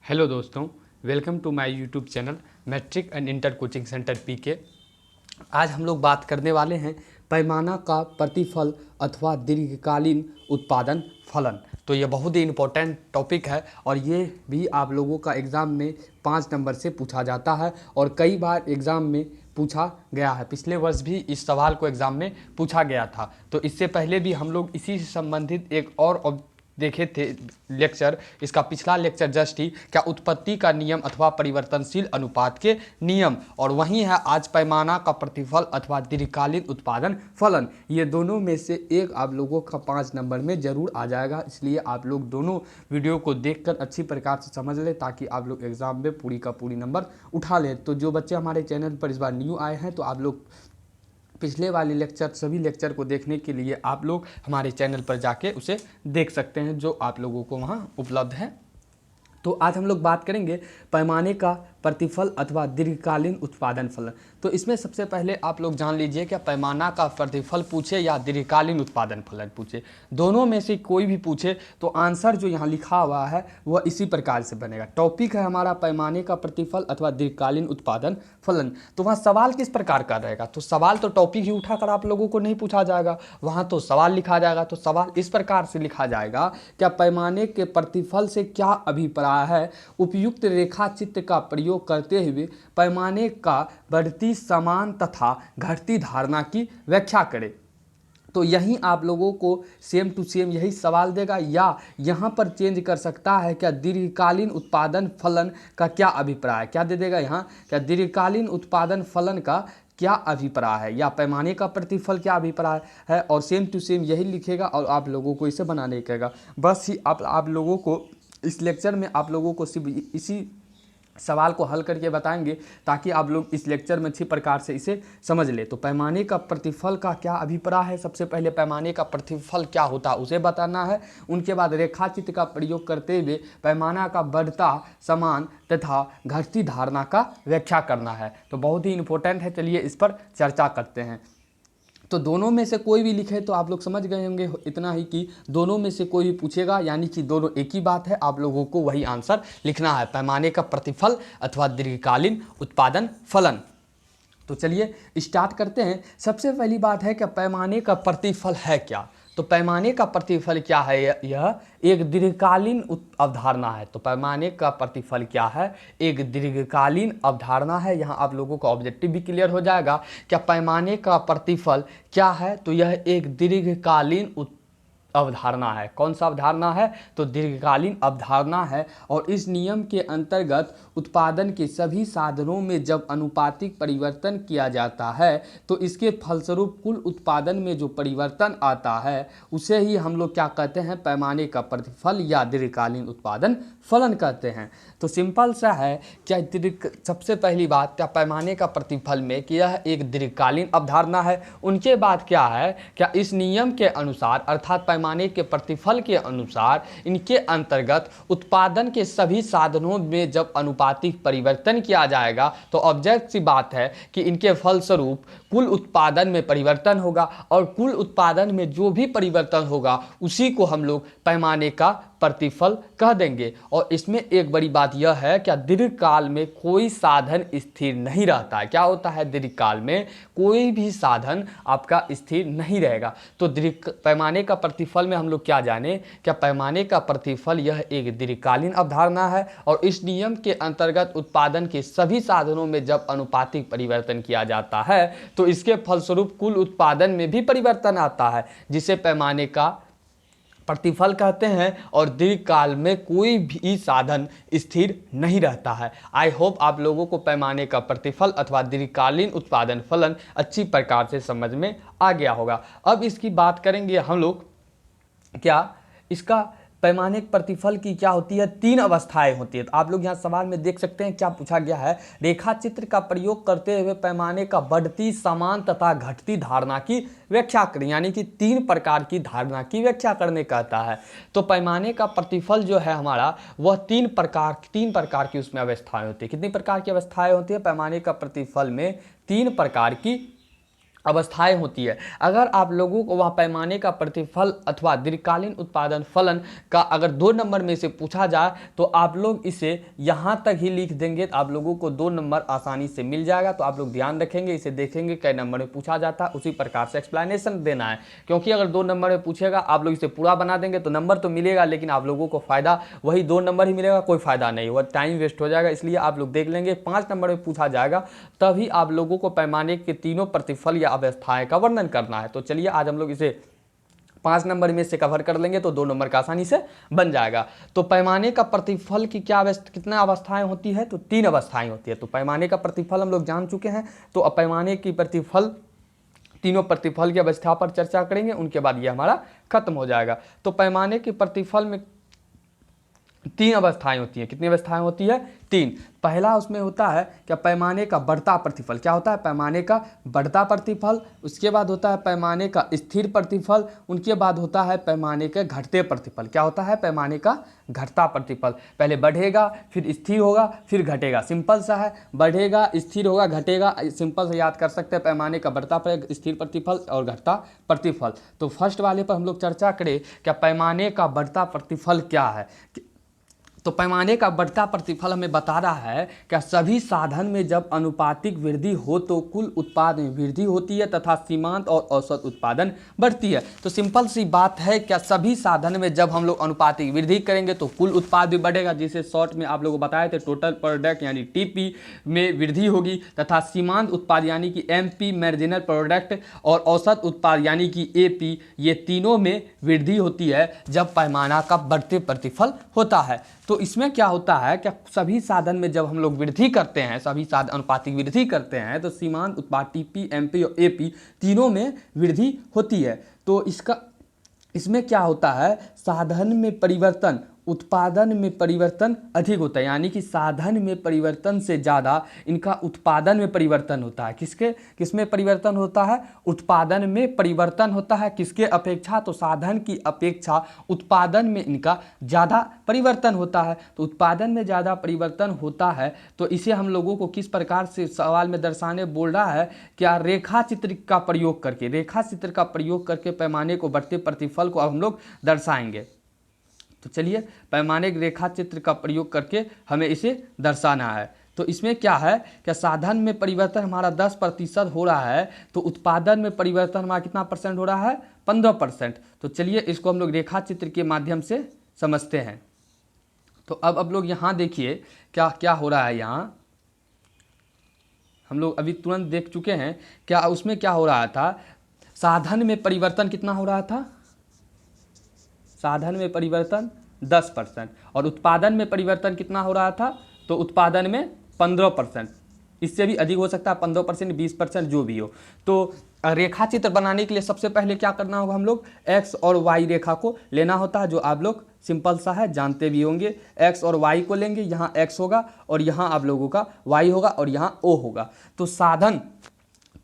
Hello दोस्तों, welcome to my YouTube channel matric and inter coaching centre PK. आज हम लोग बात करने वाले हैं पैमाना का प्रतिफल अथवा दीर्घकालीन उत्पादन फलन। तो ये बहुत ही इम्पोर्टेंट टॉपिक है और ये भी आप लोगों का एग्ज़ाम में 5 नंबर से पूछा जाता है और कई बार एग्ज़ाम में पूछा गया है। पिछले वर्ष भी इस सवाल को एग्ज़ाम में पूछा गया था। तो इससे पहले भी हम लोग इसी से संबंधित एक और देखे थे लेक्चर। इसका पिछला लेक्चर जस्ट ही क्या उत्पत्ति का नियम अथवा परिवर्तनशील अनुपात के नियम, और वहीं है आज पैमाना का प्रतिफल अथवा दीर्घकालीन उत्पादन फलन। ये दोनों में से एक आप लोगों का 5 नंबर में जरूर आ जाएगा, इसलिए आप लोग दोनों वीडियो को देखकर अच्छी प्रकार से समझ लें ताकि आप लोग एग्जाम में पूरी का पूरी नंबर उठा लें। तो जो बच्चे हमारे चैनल पर इस बार न्यू आए हैं तो आप लोग पिछले वाले लेक्चर सभी लेक्चर को देखने के लिए आप लोग हमारे चैनल पर जाके उसे देख सकते हैं, जो आप लोगों को वहाँ उपलब्ध है। तो आज हम लोग बात करेंगे पैमाने का प्रतिफल अथवा दीर्घकालीन उत्पादन फलन। तो इसमें सबसे पहले आप लोग जान लीजिए क्या पैमाना का प्रतिफल पूछे या दीर्घकालीन उत्पादन फलन पूछे, दोनों में से कोई भी पूछे तो आंसर जो यहाँ लिखा हुआ है वह इसी प्रकार से बनेगा। टॉपिक है हमारा पैमाने का प्रतिफल अथवा दीर्घकालीन उत्पादन फलन। तो वहाँ सवाल किस प्रकार का रहेगा? तो सवाल तो टॉपिक ही उठाकर आप लोगों को नहीं पूछा जाएगा, वहाँ तो सवाल लिखा जाएगा। तो सवाल इस प्रकार से लिखा जाएगा, क्या पैमाने के प्रतिफल से क्या अभिप्राय है? उपयुक्त रेखा चित्र का प्रयोग करते हुए पैमाने का बढ़ती समान तथा घटती धारणा की व्याख्या करें। तो यहीं आप लोगों को सेम टू सेम यही सवाल देगा, या यहाँ पर चेंज कर सकता है क्या दीर्घकालीन उत्पादन फलन का क्या अभिप्राय? क्या दे देगा यहाँ, क्या दीर्घकालीन उत्पादन फलन का क्या अभिप्राय है, या पैमाने का प्रतिफल क्या अभिप्राय है, और सेम टू सेम यही लिखेगा और आप लोगों को इसे बनाने कहेगा। बस ही आप लोगों को इस लेक्चर में आप लोगों को सिर्फ इसी सवाल को हल करके बताएंगे ताकि आप लोग इस लेक्चर में अच्छी प्रकार से इसे समझ ले। तो पैमाने का प्रतिफल का क्या अभिप्राय है? सबसे पहले पैमाने का प्रतिफल क्या होता है उसे बताना है। उनके बाद रेखाचित्र का प्रयोग करते हुए पैमाना का बढ़ता समान तथा घटती धारणा का व्याख्या करना है। तो बहुत ही इंपॉर्टेंट है, चलिए इस पर चर्चा करते हैं। तो दोनों में से कोई भी लिखे तो आप लोग समझ गए होंगे इतना ही कि दोनों में से कोई भी पूछेगा यानी कि दोनों एक ही बात है, आप लोगों को वही आंसर लिखना है, पैमाने का प्रतिफल अथवा दीर्घकालीन उत्पादन फलन। तो चलिए स्टार्ट करते हैं। सबसे पहली बात है कि पैमाने का प्रतिफल है क्या? तो पैमाने का प्रतिफल क्या है? यह एक दीर्घकालीन अवधारणा है। तो पैमाने का प्रतिफल क्या है? एक दीर्घकालीन अवधारणा है। यहाँ आप लोगों का ऑब्जेक्टिव भी क्लियर हो जाएगा। क्या पैमाने का प्रतिफल क्या है? तो यह एक दीर्घकालीन अवधारणा है। कौन सा अवधारणा है? तो दीर्घकालीन अवधारणा है। और इस नियम के अंतर्गत उत्पादन के सभी साधनों में जब अनुपातिक परिवर्तन किया जाता है तो इसके फलस्वरूप कुल उत्पादन में जो परिवर्तन आता है उसे ही हम लोग क्या कहते हैं? पैमाने का प्रतिफल या दीर्घकालीन उत्पादन फलन कहते हैं। तो सिंपल सा है, क्या सबसे पहली बात क्या पैमाने का प्रतिफल में कि यह एक दीर्घकालीन अवधारणा है। उनके बाद क्या है, क्या इस नियम के अनुसार अर्थात पैमाने के प्रतिफल के अनुसार इनके अंतर्गत उत्पादन के सभी साधनों में जब अनुपातिक परिवर्तन किया जाएगा तो ऑब्जेक्ट सी बात है कि इनके फलस्वरूप कुल उत्पादन में परिवर्तन होगा, और कुल उत्पादन में जो भी परिवर्तन होगा उसी को हम लोग पैमाने का प्रतिफल कह देंगे। और इसमें एक बड़ी बात यह है कि दीर्घकाल में कोई साधन स्थिर नहीं रहता है। क्या होता है? दीर्घकाल में कोई भी साधन आपका स्थिर नहीं रहेगा। तो पैमाने का प्रतिफल में हम लोग क्या जाने, क्या पैमाने का प्रतिफल यह एक दीर्घकालीन अवधारणा है और इस नियम के अंतर्गत उत्पादन के सभी साधनों में जब अनुपातिक परिवर्तन किया जाता है तो इसके फलस्वरूप कुल उत्पादन में भी परिवर्तन आता है, जिसे पैमाने का प्रतिफल कहते हैं। और दीर्घकाल में कोई भी साधन स्थिर नहीं रहता है। आई होप आप लोगों को पैमाने का प्रतिफल अथवा दीर्घकालीन उत्पादन फलन अच्छी प्रकार से समझ में आ गया होगा। अब इसकी बात करेंगे हम लोग, क्या इसका पैमाने के प्रतिफल की क्या होती है? 3 अवस्थाएं होती है। तो आप लोग यहाँ सवाल में देख सकते हैं क्या पूछा गया है, रेखा चित्र का प्रयोग करते हुए पैमाने का बढ़ती समान तथा घटती धारणा की व्याख्या करें, यानी कि 3 प्रकार की धारणा की व्याख्या करने कहता है। तो पैमाने का प्रतिफल जो है हमारा वह 3 प्रकार की उसमें अवस्थाएं होती है। कितनी प्रकार की अवस्थाएं होती है? पैमाने का प्रतिफल में 3 प्रकार की अवस्थाएं होती है। अगर आप लोगों को वह पैमाने का प्रतिफल अथवा दीर्घकालीन उत्पादन फलन का अगर 2 नंबर में से पूछा जाए तो आप लोग इसे यहाँ तक ही लिख देंगे, तो आप लोगों को 2 नंबर आसानी से मिल जाएगा। तो आप लोग ध्यान रखेंगे, इसे देखेंगे कई नंबर में पूछा जाता है, उसी प्रकार से एक्सप्लेनेशन देना है। क्योंकि अगर 2 नंबर में पूछेगा, आप लोग इसे पूरा बना देंगे तो नंबर तो मिलेगा, लेकिन आप लोगों को फायदा वही 2 नंबर ही मिलेगा, कोई फायदा नहीं, वह टाइम वेस्ट हो जाएगा। इसलिए आप लोग देख लेंगे 5 नंबर में पूछा जाएगा, तभी आप लोगों को पैमाने के तीनों प्रतिफल या अवस्थाएं का वर्णन करना है। तो चलिए आज हम लोग इसे 5 नंबर में से कवर कर लेंगे, तो 2 नंबर का आसानी से बन जाएगा। तो पैमाने का प्रतिफल की कितना अवस्थाएं होती है, तो 3 अवस्थाएं होती है। तो पैमाने का प्रतिफल हम लोग जान चुके हैं, तो अब पैमाने की प्रतिफल, तीनों प्रतिफल की अवस्था पर चर्चा करेंगे, उनके बाद ये हमारा खत्म हो जाएगा। तो पैमाने के प्रतिफल में 3 अवस्थाएं होती हैं। कितनी अवस्थाएं होती है? 3। पहला उसमें होता है क्या, पैमाने का बढ़ता प्रतिफल। क्या होता है? पैमाने का बढ़ता प्रतिफल। उसके बाद होता है पैमाने का स्थिर प्रतिफल। उनके बाद होता है पैमाने के घटते प्रतिफल। क्या होता है? पैमाने का घटता प्रतिफल। पहले बढ़ेगा, फिर स्थिर होगा, फिर घटेगा। सिंपल सा है, बढ़ेगा, स्थिर होगा, घटेगा। सिंपल से याद कर सकते हैं, पैमाने का बढ़ता स्थिर प्रतिफल और घटता प्रतिफल। तो फर्स्ट वाले पर हम लोग चर्चा करें, क्या पैमाने का बढ़ता प्रतिफल क्या है। तो पैमाने का बढ़ता प्रतिफल हमें बता रहा है कि सभी साधन में जब अनुपातिक वृद्धि हो तो कुल उत्पाद में वृद्धि होती है तथा सीमांत और औसत उत्पादन बढ़ती है। तो सिंपल सी बात है, क्या सभी साधन में जब हम लोग अनुपातिक वृद्धि करेंगे तो कुल उत्पाद भी बढ़ेगा, जिसे शॉर्ट में आप लोग बताए थे टोटल प्रोडक्ट यानी टीपी में वृद्धि होगी, तथा सीमांत उत्पाद यानी कि एमपी मार्जिनल प्रोडक्ट और औसत उत्पाद यानी कि एपी, ये तीनों में वृद्धि होती है जब पैमाना का बढ़ते प्रतिफल होता है। तो इसमें क्या होता है, क्या सभी साधन में जब हम लोग वृद्धि करते हैं, सभी साधन अनुपातिक वृद्धि करते हैं, तो सीमांत उत्पाद टीपी, एमपी और एपी तीनों में वृद्धि होती है। तो इसमें क्या होता है, साधन में परिवर्तन उत्पादन में परिवर्तन अधिक होता है, यानी कि साधन में परिवर्तन से ज़्यादा इनका उत्पादन में परिवर्तन होता है। किसमें परिवर्तन होता है? उत्पादन में परिवर्तन होता है। किसके अपेक्षा? तो साधन की अपेक्षा उत्पादन में इनका ज़्यादा परिवर्तन होता है। तो उत्पादन में ज़्यादा परिवर्तन होता है, तो इसे हम लोगों को किस प्रकार से सवाल में दर्शाने बोल रहा है, क्या रेखा चित्र का प्रयोग करके, रेखा चित्र का प्रयोग करके पैमाने को बढ़ते प्रतिफल को अब हम लोग दर्शाएंगे। तो चलिए पैमाने के रेखा चित्र का प्रयोग करके हमें इसे दर्शाना है। तो इसमें क्या है, क्या साधन में परिवर्तन हमारा 10% हो रहा है, तो उत्पादन में परिवर्तन हमारा कितना परसेंट हो रहा है? 15%। तो चलिए इसको हम लोग रेखा चित्र के माध्यम से समझते हैं। तो अब लोग यहाँ देखिए क्या क्या हो रहा है। यहाँ हम लोग अभी तुरंत देख चुके हैं, क्या उसमें क्या हो रहा था, साधन में परिवर्तन कितना हो रहा था? साधन में परिवर्तन 10% और उत्पादन में परिवर्तन कितना हो रहा था? तो उत्पादन में 15%। इससे भी अधिक हो सकता है, 15%, 20%, जो भी हो। तो रेखा चित्र बनाने के लिए सबसे पहले क्या करना होगा, हम लोग एक्स और वाई रेखा को लेना होता है, जो आप लोग सिंपल सा है, जानते भी होंगे। एक्स और वाई को लेंगे, यहाँ एक्स होगा और यहाँ आप लोगों का वाई होगा और यहाँ ओ होगा। तो साधन,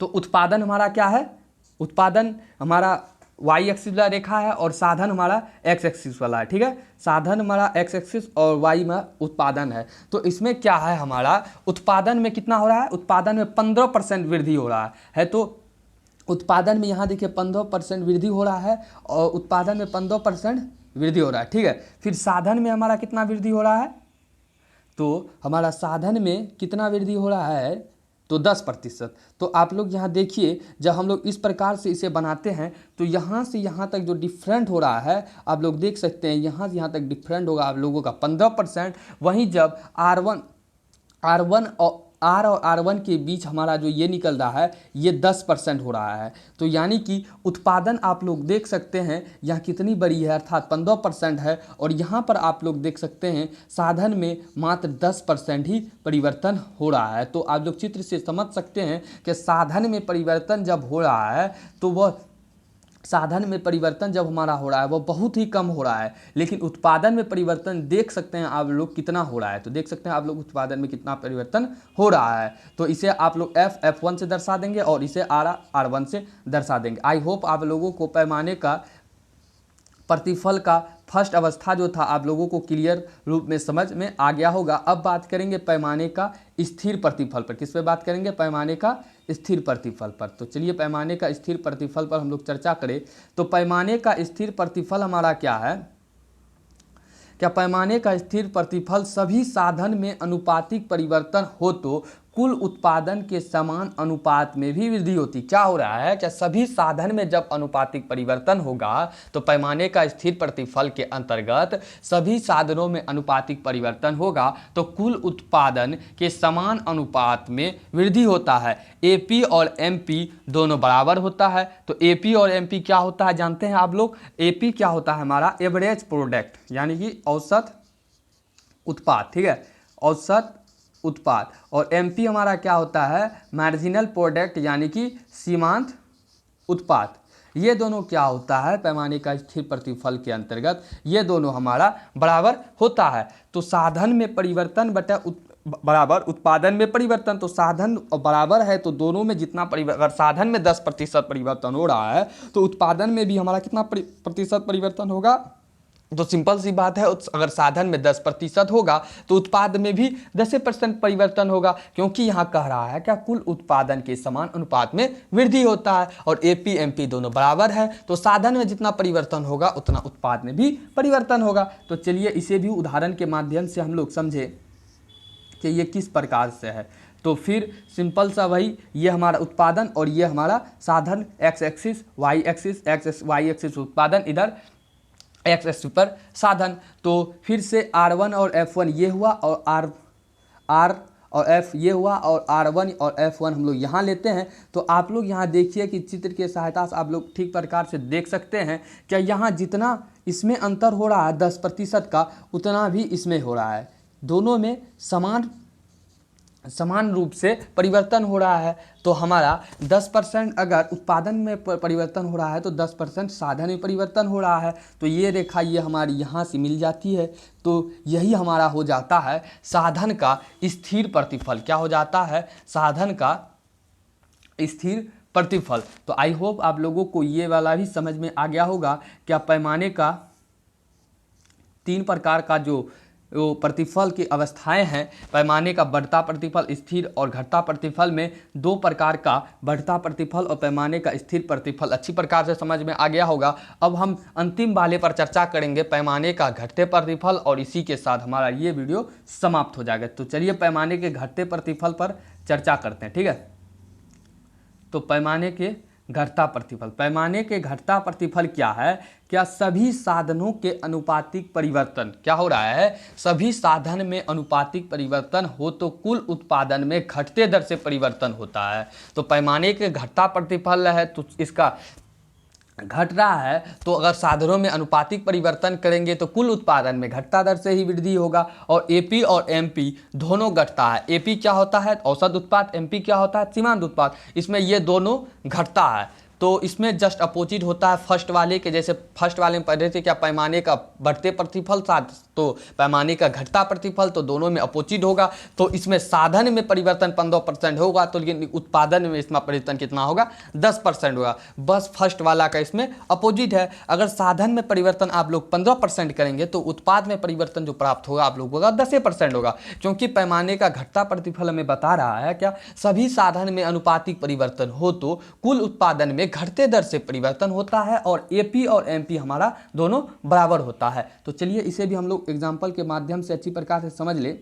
तो उत्पादन हमारा क्या है? उत्पादन हमारा वाई एक्सिस वाला रेखा है और साधन हमारा एक्स एक्सिस वाला है। ठीक है, साधन हमारा एक्स एक्सिस और वाई में उत्पादन है। तो इसमें क्या है, हमारा उत्पादन में कितना हो रहा है? उत्पादन में 15% वृद्धि हो रहा है। तो उत्पादन में यहाँ देखिए 15% वृद्धि हो रहा है और उत्पादन में 15% वृद्धि हो रहा है। ठीक है, फिर साधन में हमारा कितना वृद्धि हो रहा है? तो हमारा साधन में कितना वृद्धि हो रहा है? तो 10%। तो आप लोग यहाँ देखिए, जब हम लोग इस प्रकार से इसे बनाते हैं तो यहाँ से यहाँ तक जो डिफरेंट हो रहा है आप लोग देख सकते हैं, यहाँ से यहाँ तक डिफरेंट होगा आप लोगों का 15%। वहीं जब आर और R1 के बीच हमारा जो ये निकल रहा है ये 10% हो रहा है। तो यानी कि उत्पादन आप लोग देख सकते हैं यहाँ कितनी बड़ी है, अर्थात 15% है, और यहाँ पर आप लोग देख सकते हैं साधन में मात्र 10% ही परिवर्तन हो रहा है। तो आप लोग चित्र से समझ सकते हैं कि साधन में परिवर्तन जब हो रहा है तो वह साधन में परिवर्तन जब हमारा हो रहा है वो बहुत ही कम हो रहा है, लेकिन उत्पादन में परिवर्तन देख सकते हैं आप लोग कितना हो रहा है। तो देख सकते हैं आप लोग उत्पादन में कितना परिवर्तन हो रहा है। तो इसे आप लोग F1 से दर्शा देंगे और इसे R1 से दर्शा देंगे। आई होप आप लोगों को पैमाने का प्रतिफल का फर्स्ट अवस्था जो था आप लोगों को क्लियर रूप में समझ में आ गया होगा। अब बात करेंगे पैमाने का स्थिर प्रतिफल पर। किस पे बात करेंगे? पैमाने का स्थिर प्रतिफल पर। तो चलिए पैमाने का स्थिर प्रतिफल पर हम लोग चर्चा करें। तो पैमाने का स्थिर प्रतिफल हमारा क्या है? क्या पैमाने का स्थिर प्रतिफल सभी साधन में अनुपातिक परिवर्तन हो तो कुल उत्पादन के समान अनुपात में भी वृद्धि होती। क्या हो रहा है? क्या सभी साधन में जब अनुपातिक परिवर्तन होगा तो पैमाने का स्थिर प्रतिफल के अंतर्गत सभी साधनों में अनुपातिक परिवर्तन होगा तो कुल उत्पादन के समान अनुपात में वृद्धि होता है। एपी और एमपी दोनों बराबर होता है। तो एपी और एमपी क्या होता है जानते हैं आप लोग? एपी क्या होता है? हमारा एवरेज प्रोडक्ट, यानी कि औसत उत्पाद, ठीक है, औसत उत्पाद। और एमपी हमारा क्या होता है? मार्जिनल प्रोडक्ट, यानी कि सीमांत उत्पाद। ये दोनों क्या होता है? पैमाने का स्थिर प्रतिफल के अंतर्गत ये दोनों हमारा बराबर होता है। तो साधन में परिवर्तन बटा बराबर उत्पादन में परिवर्तन। तो साधन बराबर है तो दोनों में जितना अगर साधन में 10% परिवर्तन हो रहा है तो उत्पादन में भी हमारा कितना प्रतिशत परिवर्तन होगा? तो सिंपल सी बात है, अगर साधन में 10% होगा तो उत्पाद में भी 10% परिवर्तन होगा, क्योंकि यहाँ कह रहा है क्या? कुल उत्पादन के समान अनुपात में वृद्धि होता है। और एपी एमपी दोनों बराबर है तो साधन में जितना परिवर्तन होगा उतना उत्पाद में भी परिवर्तन होगा। तो चलिए इसे भी उदाहरण के माध्यम से हम लोग समझे कि ये किस प्रकार से है। तो फिर सिंपल सा वही, ये हमारा उत्पादन और ये हमारा साधन, X axis Y axis, X Y axis उत्पादन, इधर एक्स एक्सिस पर साधन। तो फिर से R1 और F1 ये हुआ और R और F ये हुआ और R1 और F1 हम लोग यहाँ लेते हैं। तो आप लोग यहाँ देखिए कि चित्र के सहायता से आप लोग ठीक प्रकार से देख सकते हैं क्या यहाँ जितना इसमें अंतर हो रहा है 10% का उतना भी इसमें हो रहा है। दोनों में समान रूप से परिवर्तन हो रहा है। तो हमारा 10% अगर उत्पादन में परिवर्तन हो रहा है तो 10% साधन में परिवर्तन हो रहा है। तो ये रेखा ये हमारी यहाँ से मिल जाती है। तो यही हमारा हो जाता है साधन का स्थिर प्रतिफल। क्या हो जाता है? साधन का स्थिर प्रतिफल। तो आई होप आप लोगों को ये वाला भी समझ में आ गया होगा। क्या पैमाने का 3 प्रकार का जो प्रतिफल की अवस्थाएं हैं, पैमाने का बढ़ता प्रतिफल, स्थिर और घटता प्रतिफल में 2 प्रकार का बढ़ता प्रतिफल और पैमाने का स्थिर प्रतिफल अच्छी प्रकार से समझ में आ गया होगा। अब हम अंतिम वाले पर चर्चा करेंगे, पैमाने का घटते प्रतिफल, और इसी के साथ हमारा ये वीडियो समाप्त हो जाएगा। तो चलिए पैमाने के घटते प्रतिफल पर चर्चा करते हैं, ठीक है। तो पैमाने के घटता प्रतिफल, पैमाने के घटता प्रतिफल क्या है? क्या सभी साधनों के अनुपातिक परिवर्तन, क्या हो रहा है? सभी साधन में अनुपातिक परिवर्तन हो तो कुल उत्पादन में घटते दर से परिवर्तन होता है। तो पैमाने के घटता प्रतिफल है तो इसका घट रहा है, तो अगर साधनों में अनुपातिक परिवर्तन करेंगे तो कुल उत्पादन में घटता दर से ही वृद्धि होगा। और एपी और एमपी दोनों घटता है। एपी क्या होता है? औसत उत्पाद। एमपी क्या होता है? सीमांत उत्पाद। इसमें ये दोनों घटता है। तो इसमें जस्ट अपोजिट होता है फर्स्ट वाले के। जैसे फर्स्ट वाले में पढ़े थे क्या? पैमाने का बढ़ते प्रतिफल साथ तो पैमाने का घटता प्रतिफल, तो दोनों में अपोजिट होगा। तो इसमें साधन में परिवर्तन 15% होगा तो लेकिन उत्पादन में इसमें परिवर्तन कितना होगा? 10% होगा। बस फर्स्ट वाला का इसमें अपोजिट है। अगर साधन में परिवर्तन आप लोग 15% करेंगे तो उत्पाद में परिवर्तन जो प्राप्त होगा आप लोगों का 10% होगा। क्योंकि पैमाने का घटता प्रतिफल हमें बता रहा है क्या? सभी साधन में अनुपातिक परिवर्तन हो तो कुल उत्पादन में घटते दर से परिवर्तन होता है और एपी और एमपी हमारा दोनों बराबर होता है। तो चलिए इसे भी हम लोग एग्जाम्पल के माध्यम से अच्छी प्रकार से समझ ले।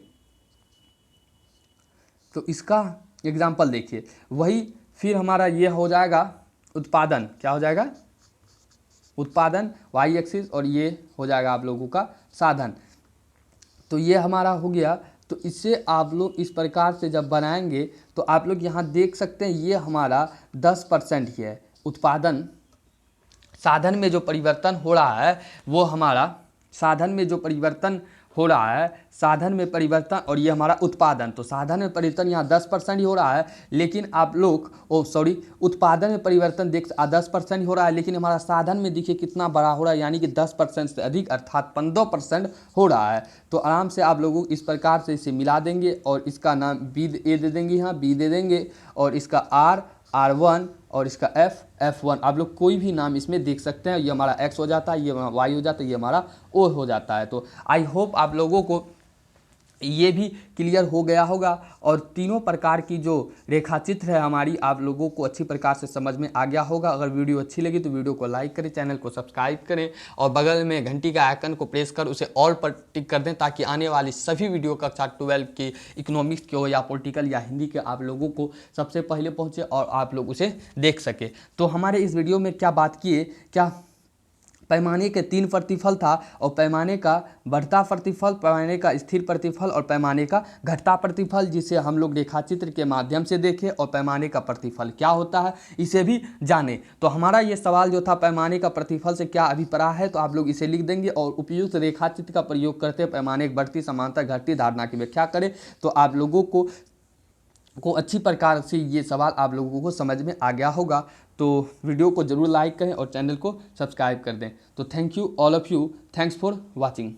तो इसका एग्जाम्पल देखिए, वही फिर हमारा ये हो जाएगा उत्पादन। क्या हो जाएगा? उत्पादन वाई एक्सिस, और ये हो जाएगा आप लोगों का साधन। तो ये हमारा हो गया। तो इसे आप लोग इस प्रकार से जब बनाएंगे तो आप लोग यहाँ देख सकते हैं ये हमारा 10% ही है। उत्पादन साधन में जो परिवर्तन हो रहा है वो हमारा साधन में जो परिवर्तन हो रहा है, साधन में परिवर्तन, और ये हमारा उत्पादन। तो साधन में परिवर्तन यहाँ 10% ही हो रहा है, लेकिन आप लोग उत्पादन में परिवर्तन 10% ही हो रहा है, लेकिन हमारा साधन में देखिए कितना बड़ा हो रहा है, यानी कि 10% से अधिक अर्थात 15% हो रहा है। तो आराम से आप लोगों इस प्रकार से इसे मिला देंगे और इसका नाम बी ए दे देंगे, यहाँ बी दे देंगे, और इसका आर R1 और इसका F1। आप लोग कोई भी नाम इसमें देख सकते हैं। ये हमारा X हो जाता है, ये Y हो जाता है, ये हमारा O हो जाता है। तो आई होप आप लोगों को ये भी क्लियर हो गया होगा और तीनों प्रकार की जो रेखाचित्र है हमारी आप लोगों को अच्छी प्रकार से समझ में आ गया होगा। अगर वीडियो अच्छी लगी तो वीडियो को लाइक करें, चैनल को सब्सक्राइब करें और बगल में घंटी का आइकन को प्रेस कर उसे ऑल पर टिक कर दें, ताकि आने वाली सभी वीडियो कक्षा 12 की इकोनॉमिक्स के हो या पॉलिटिकल या हिंदी के आप लोगों को सबसे पहले पहुँचे और आप लोग उसे देख सके। तो हमारे इस वीडियो में क्या बात किए, क्या पैमाने के 3 प्रतिफल था और पैमाने का बढ़ता प्रतिफल, पैमाने का स्थिर प्रतिफल और पैमाने का घटता प्रतिफल, जिसे हम लोग रेखाचित्र के माध्यम से देखें और पैमाने का प्रतिफल क्या होता है इसे भी जाने। तो हमारा ये सवाल जो था पैमाने का प्रतिफल से क्या अभिप्राय है, तो आप लोग इसे लिख देंगे और उपयुक्त रेखाचित्र का प्रयोग करते पैमाने की बढ़ती समांतर घटती धारणा की व्याख्या करें। तो आप लोगों को अच्छी प्रकार से ये सवाल आप लोगों को समझ में आ गया होगा। तो वीडियो को ज़रूर लाइक करें और चैनल को सब्सक्राइब कर दें। तो thank you all of you, thanks for watching.